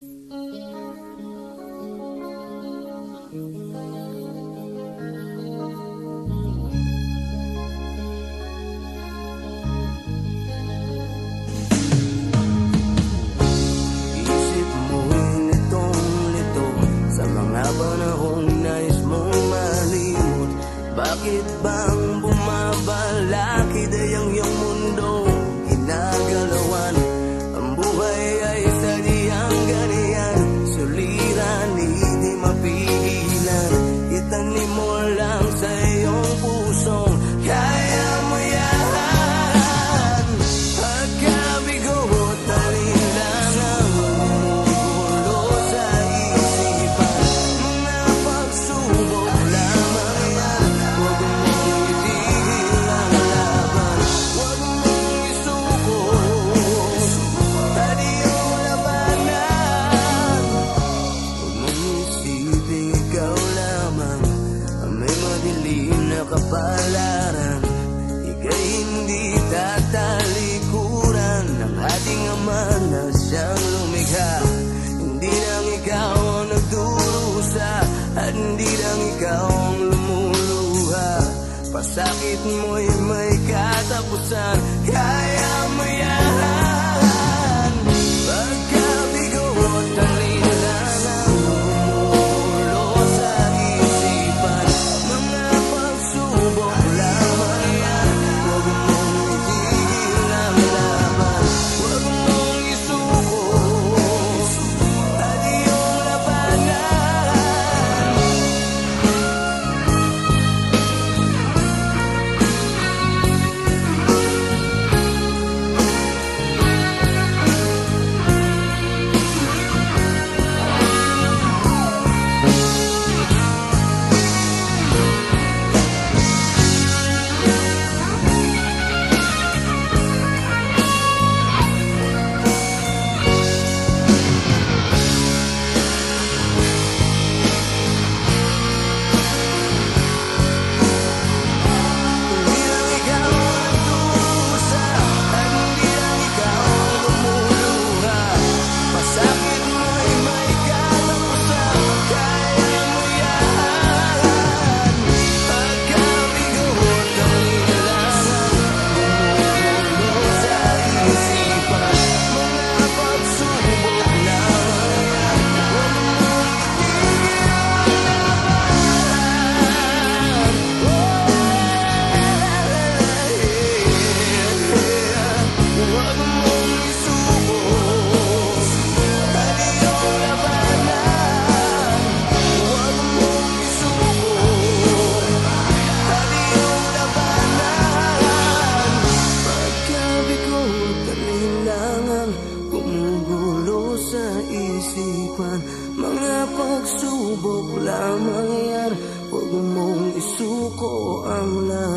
Isip mo'y litong-lito sa mga panahong nais mong malimot. Bakit bang bumabalakid ay ang iyong mundo ginagalawan? Ang buhay ay sadyang ganyan, suliran hindi mapigilan. Itanim mo lang sa iyong pusong kaya mo yan. Pagkabigo at alinlangan gumugulo sa isipan, mga pagsubok lamang yan. Huwag mong itigil ang laban, huwag mong isuko at iyong labanan. Huwag mong isipin ikaw lamang ang may madilim na kapalaran. Ika'y hindi tatalikuran ng ating Ama na siyang lumikha. Hindi lang ikaw ang nagdurusa at hindi lang ikaw ang lumuluha. Pasakit mo'y may katapusan, kaya mo yan. Pagkabigo at alinlangan gumugulo sa isipan, mga pagsubok lamang yan. Huwag mong itigil ang laban, huwag mong isuko at iyong labanan. Hindi lang ikaw ang nagdurusa at hindi lang ikaw ang lumuluha. Pasakit mo'y may katapusan, kaya mo yan. Pagkabigo at alinlangan gumugulo sa isipan, mga pagsubok lamang yan. Huwag mong huwag mong isuko at iyong labanan. Huwag mong isuko at iyong labanan. Pagkabigo at alinlangan gumugulo sa isipan, mga pagsubok lamang yan. Huwag mong isuko ang laban.